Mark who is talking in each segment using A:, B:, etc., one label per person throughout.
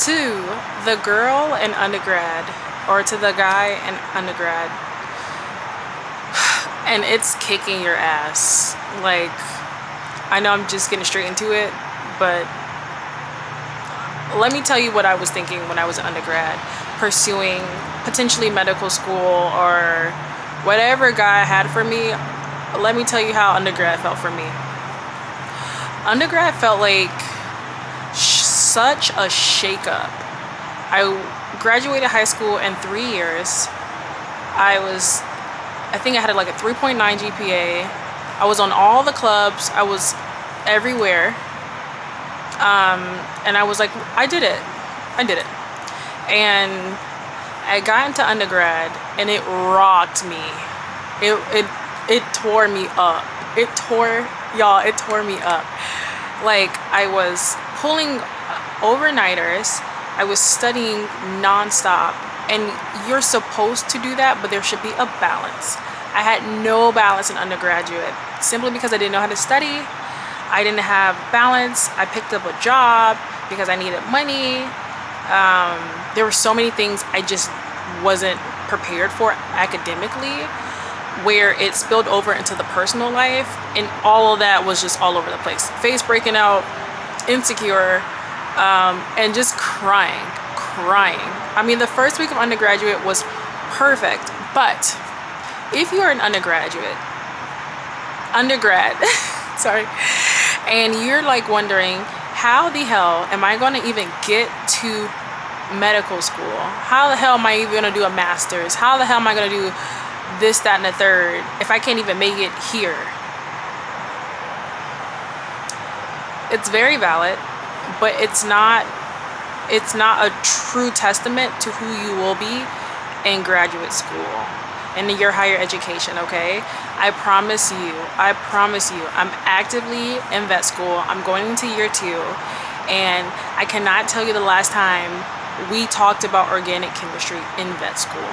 A: To the girl in undergrad, or to the guy in undergrad, and it's kicking your ass. Like, I know I'm just getting straight into it, but let me tell you what I was thinking when I was an undergrad, pursuing potentially medical school or whatever God had for me. Let me tell you how undergrad felt for me. Undergrad felt like such a shakeup. I graduated high school in 3 years. I think I had like a 3.9 GPA. I was on all the clubs. I was everywhere. And I was like, I did it. And I got into undergrad, and it rocked me. It tore me up. It tore me up. Like, I was pulling overnighters. I was studying nonstop. And you're supposed to do that, but there should be a balance. I had no balance in undergraduate, simply because I didn't know how to study. I didn't have balance. I picked up a job because I needed money. There were so many things I just wasn't prepared for academically, where it spilled over into the personal life, and all of that was just all over the place. Face breaking out, insecure, and just crying. I mean, the first week of undergraduate was perfect, but if you are an undergrad, sorry, and you're like wondering, how the hell am I going to even get to medical school? How the hell am I even going to do a master's? How the hell am I going to do this, that, and the third if I can't even make it here? It's very valid, but it's not a true testament to who you will be in graduate school and in your higher education, okay? I promise you, I'm actively in vet school. I'm going into year 2, and I cannot tell you the last time we talked about organic chemistry in vet school.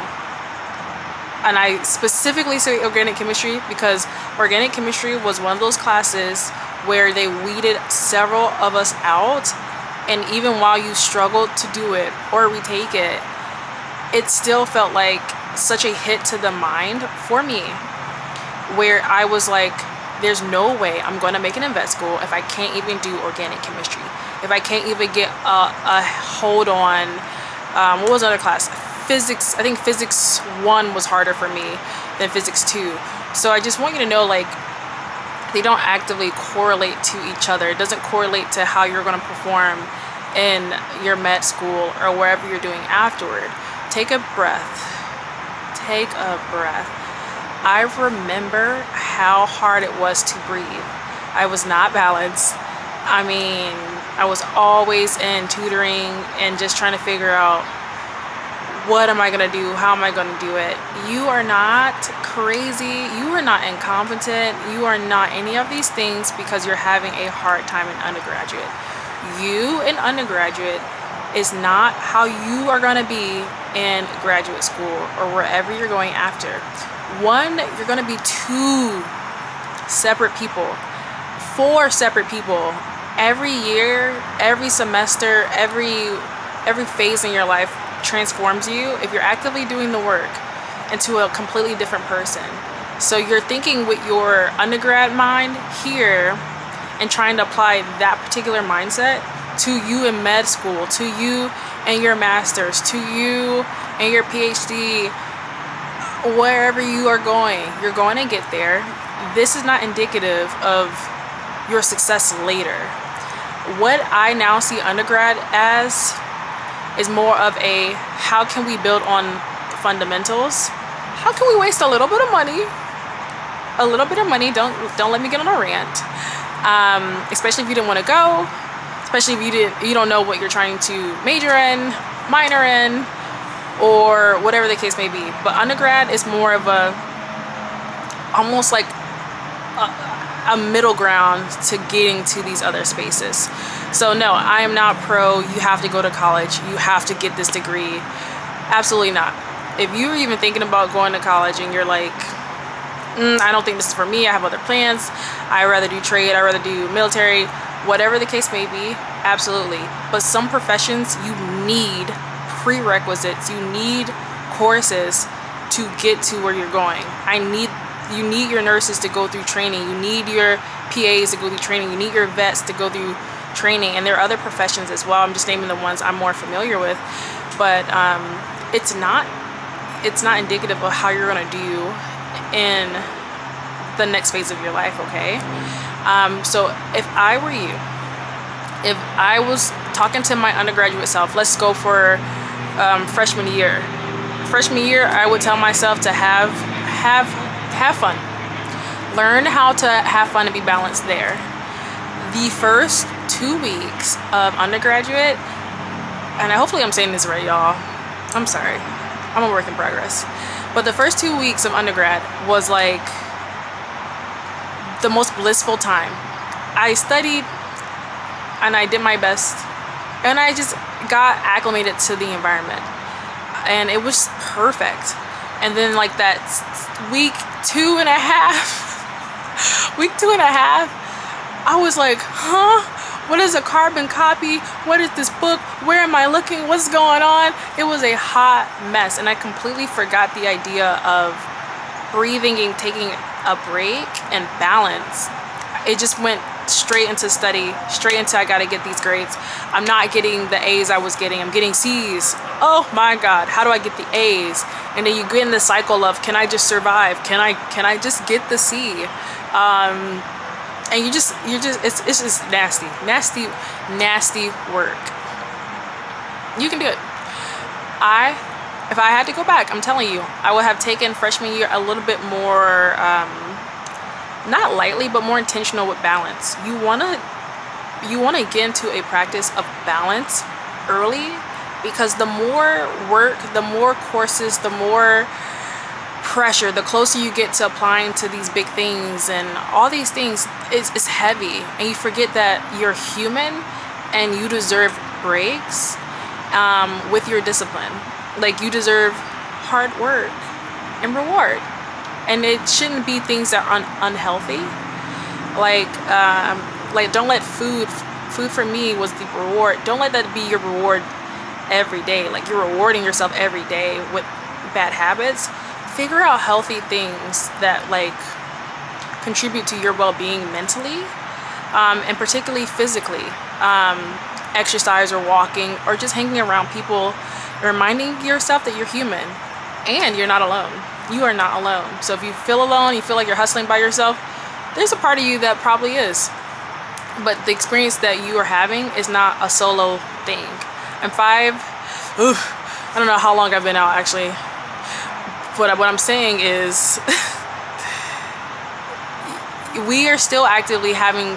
A: And I specifically say organic chemistry because organic chemistry was one of those classes where they weeded several of us out, and even while you struggled to do it or retake it, it still felt like such a hit to the mind for me, where I was like, there's no way I'm going to make it in vet school if I can't even do organic chemistry, if I can't even get a hold on what was another class, physics. I think physics 1 was harder for me than physics 2. So I just want you to know, like, they don't actively correlate to each other. It doesn't correlate to how you're going to perform in your med school or wherever you're doing afterward. Take a breath. I remember how hard it was to breathe. I was not balanced. I mean, I was always in tutoring and just trying to figure out, what am I going to do? How am I going to do it? You are not crazy. You are not incompetent. You are not any of these things because you're having a hard time in undergraduate. You in undergraduate is not how you are going to be in graduate school or wherever you're going after. One, you're going to be 2 separate people, 4 separate people. Every year, every semester, every phase in your life transforms you if you're actively doing the work into a completely different person. So you're thinking with your undergrad mind here and trying to apply that particular mindset to you in med school, to you and your master's, to you and your PhD, wherever you are going. You're going to get there. This is not indicative of your success later. What I now see undergrad as is more of a, how can we build on fundamentals? How can we waste a little bit of money? Don't let me get on a rant. Especially if you didn't want to go. Especially if you don't know what you're trying to major in, minor in, or whatever the case may be. But undergrad is more of a, almost like a middle ground to getting to these other spaces. So no, I am not pro, you have to go to college, you have to get this degree. Absolutely not. If you're even thinking about going to college and you're like, I don't think this is for me, I have other plans, I'd rather do trade, I'd rather do military, whatever the case may be, Absolutely. But some professions, you need prerequisites. You need courses to get to where you're going. You need your nurses to go through training. You need your PAs to go through training. You need your vets to go through training. And there are other professions as well. I'm just naming the ones I'm more familiar with. But it's not indicative of how you're going to do in the next phase of your life, okay? So if I were you, if I was talking to my undergraduate self, let's go for freshman year. Freshman year, I would tell myself to have fun. Learn how to have fun and be balanced there. The first 2 weeks of undergraduate, and hopefully I'm saying this right, y'all. I'm sorry. I'm a work in progress. But the first 2 weeks of undergrad was like the most blissful time. I studied and I did my best, and I just got acclimated to the environment, and it was perfect. And then like that week two and a half, I was like, huh? What is a carbon copy? What is this book? Where am I looking? What's going on? It was a hot mess, and I completely forgot the idea of breathing and taking a break and balance. It just went straight into study, straight into I gotta get these grades. I'm not getting the A's I was getting. I'm getting C's. Oh my God, how do I get the A's? And then you get in the cycle of, can I just survive? Can I just get the C? And it's just nasty work. You can do it. If I had to go back, I'm telling you, I would have taken freshman year a little bit more, not lightly, but more intentional with balance. You wanna get into a practice of balance early, because the more work, the more courses, the more pressure, the closer you get to applying to these big things and all these things, it's heavy, and you forget that you're human and you deserve breaks with your discipline. Like, you deserve hard work and reward, and it shouldn't be things that are unhealthy. Like don't let food for me was the reward. Don't let that be your reward every day. Like, you're rewarding yourself every day with bad habits. Figure out healthy things that like contribute to your well-being mentally, and particularly physically. Exercise or walking or just hanging around people, reminding yourself that you're human and you're not alone. You are not alone. So if you feel alone, you feel like you're hustling by yourself, there's a part of you that probably is. But the experience that you are having is not a solo thing. I'm 5. I don't know how long I've been out actually. But what I'm saying is we are still actively having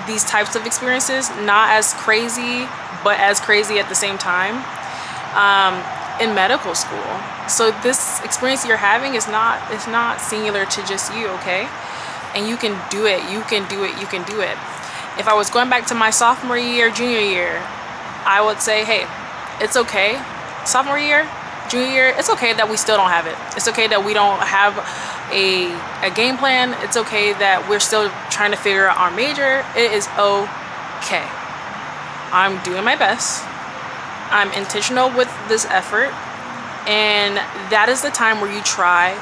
A: these types of experiences, not as crazy, but as crazy at the same time, in medical school. So this experience you're having is not singular to just you, okay? And you can do it. You can do it. You can do it. If I was going back to my sophomore year, junior year, I would say, hey, it's okay. Sophomore year, junior year, it's okay that we still don't have it. It's okay that we don't have a game plan. It's okay that we're still trying to figure out our major. It is okay. I'm doing my best. I'm intentional with this effort. And that is the time where you try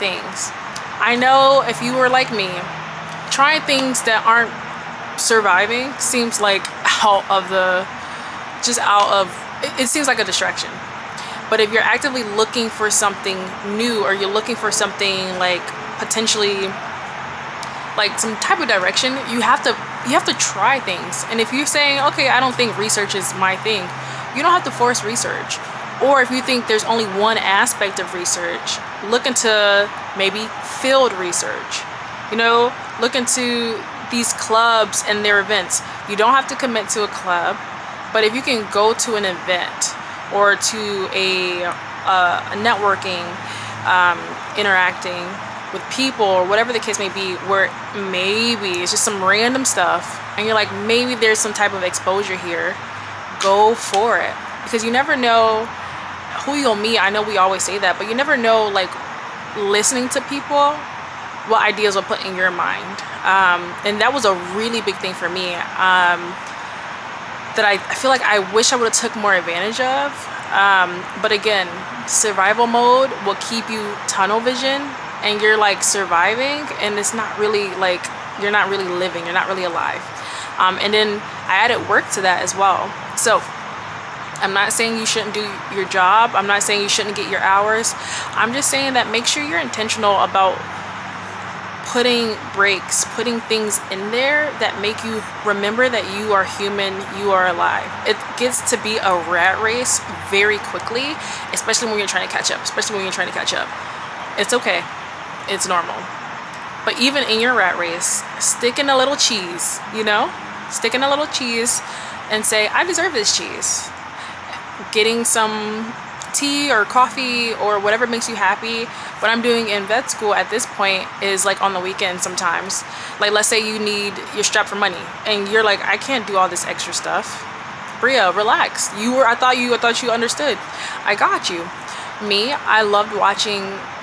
A: things. I know if you were like me, trying things that aren't surviving seems like it seems like a distraction. But if you're actively looking for something new, or you're looking for something like potentially like some type of direction, you have to try things. And if you're saying, okay, I don't think research is my thing, you don't have to force research. Or if you think there's only one aspect of research, look into maybe field research. Look into these clubs and their events. You don't have to commit to a club, but if you can go to an event or to a networking, interacting with people, or whatever the case may be, where maybe it's just some random stuff and you're like, maybe there's some type of exposure here, go for it. Because you never know who you'll meet. I know we always say that, but you never know, like, listening to people, what ideas will put in your mind. And that was a really big thing for me, that I feel like I wish I would have took more advantage of. But again, survival mode will keep you tunnel vision, and you're like surviving, and it's not really like, you're not really living, you're not really alive. And then I added work to that as well. So I'm not saying you shouldn't do your job. I'm not saying you shouldn't get your hours. I'm just saying that make sure you're intentional about putting breaks, putting things in there that make you remember that you are human, you are alive. It gets to be a rat race very quickly, especially when you're trying to catch up, It's okay. It's normal. But even in your rat race, stick in a little cheese, Stick in a little cheese and say, I deserve this cheese. Getting some tea or coffee or whatever makes you happy. What I'm doing in vet school at this point is like on the weekend sometimes. Like, let's say you're strapped for money and you're like, I can't do all this extra stuff. Bria, relax. I thought you understood. I got you. Me, I loved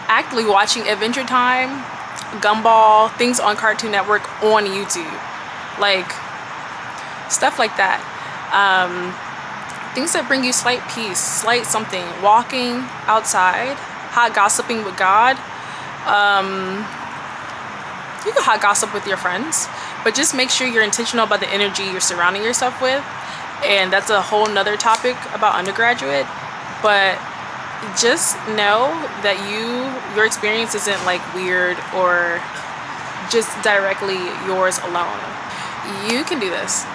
A: actively watching Adventure Time, Gumball, things on Cartoon Network on YouTube. Like, stuff like that. Things that bring you slight peace, slight something. Walking outside, hot gossiping with God. You can hot gossip with your friends, but just make sure you're intentional about the energy you're surrounding yourself with. And that's a whole nother topic about undergraduate. But just know that your experience isn't like weird or just directly yours alone. You can do this.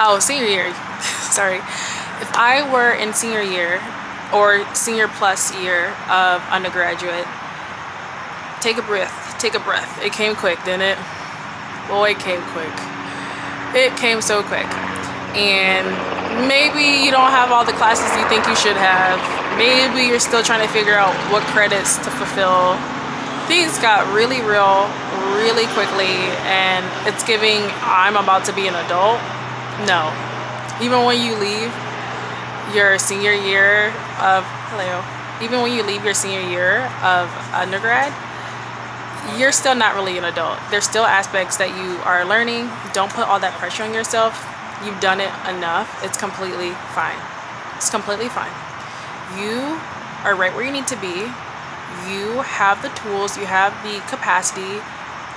A: Oh, senior year. Sorry. If I were in senior year or senior plus year of undergraduate, take a breath. It came quick, didn't it? Boy, it came quick. It came so quick. And maybe you don't have all the classes you think you should have. Maybe you're still trying to figure out what credits to fulfill. Things got really real really quickly, and it's giving, I'm about to be an adult. No. Even when you leave your senior year of undergrad, you're still not really an adult. There's still aspects that you are learning. Don't put all that pressure on yourself. You've done it enough. It's completely fine. You are right where you need to be. You have the tools. You have the capacity.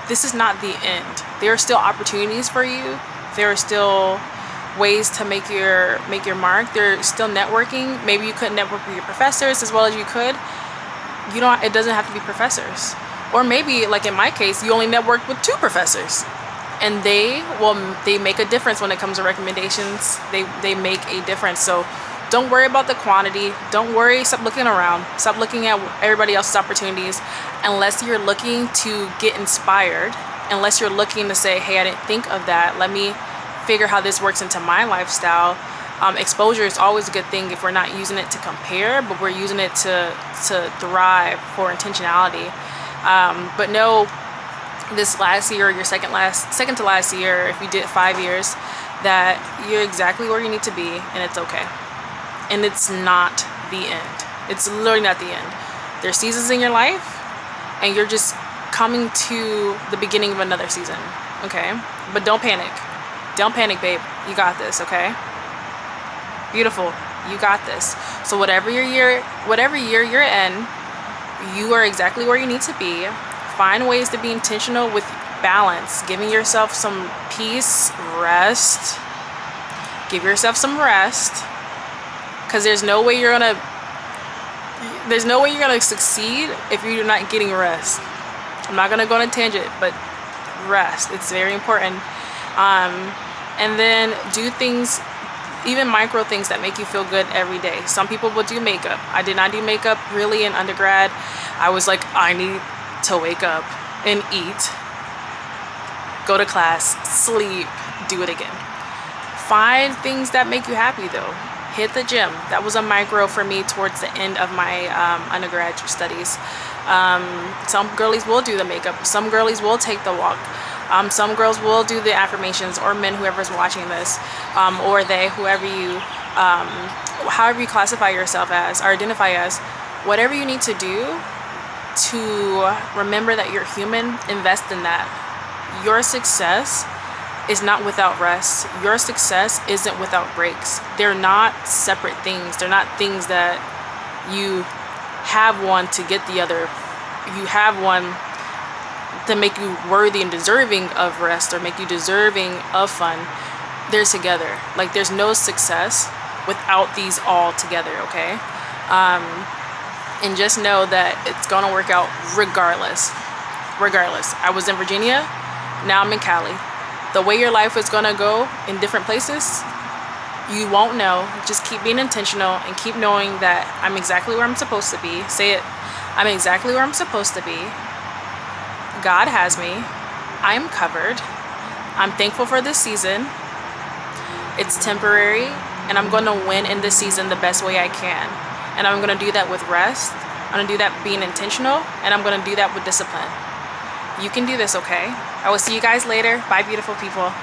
A: This is not the end. There are still opportunities for you. There are still ways to make your mark. There's still networking. Maybe you couldn't network with your professors as well as you could. It doesn't have to be professors. Or maybe, like in my case, you only network with 2 professors. And they make a difference when it comes to recommendations. They make a difference. So don't worry about the quantity. Don't worry. Stop looking around. Stop looking at everybody else's opportunities. Unless you're looking to get inspired. Unless you're looking to say, hey, I didn't think of that. Let me figure how this works into my lifestyle. Exposure is always a good thing if we're not using it to compare, but we're using it to thrive for intentionality. But no, this last year or your second to last year, if you did 5 years, that you're exactly where you need to be, and it's okay. And it's not the end. It's literally not the end. There's seasons in your life, and you're just coming to the beginning of another season, okay? But don't panic. Don't panic, babe. You got this, okay? Beautiful. You got this. So whatever year you're in, you are exactly where you need to be. Find ways to be intentional with balance, giving yourself some peace, rest. Give yourself some rest, because there's no way you're gonna succeed if you're not getting rest. I'm not gonna go on a tangent, but rest. It's very important. And then do things, even micro things that make you feel good every day. Some people will do makeup. I did not do makeup really in undergrad. I was like, I need to wake up and eat, go to class, sleep, do it again. Find things that make you happy though. Hit the gym. That was a micro for me towards the end of my undergraduate studies. Some girlies will do the makeup. Some girlies will take the walk. Some girls will do the affirmations, or men, whoever's watching this, or they, however however you classify yourself as or identify as, whatever you need to do to remember that you're human, invest in that. your success is not without rest. Your success isn't without breaks. They're not separate things. They're not things that you have one to get the other. You have one to make you worthy and deserving of rest or make you deserving of fun. They're together. Like, there's no success without these all together, okay? And just know that it's gonna work out regardless. I was in Virginia, now I'm in Cali. The way your life is gonna go in different places, you won't know. Just keep being intentional and keep knowing that I'm exactly where I'm supposed to be. Say it. I'm exactly where I'm supposed to be. God has me. I am covered. I'm thankful for this season. It's temporary, and I'm going to win in this season the best way I can. And I'm going to do that with rest. I'm going to do that being intentional, and I'm going to do that with discipline. You can do this, okay? I will see you guys later. Bye, beautiful people.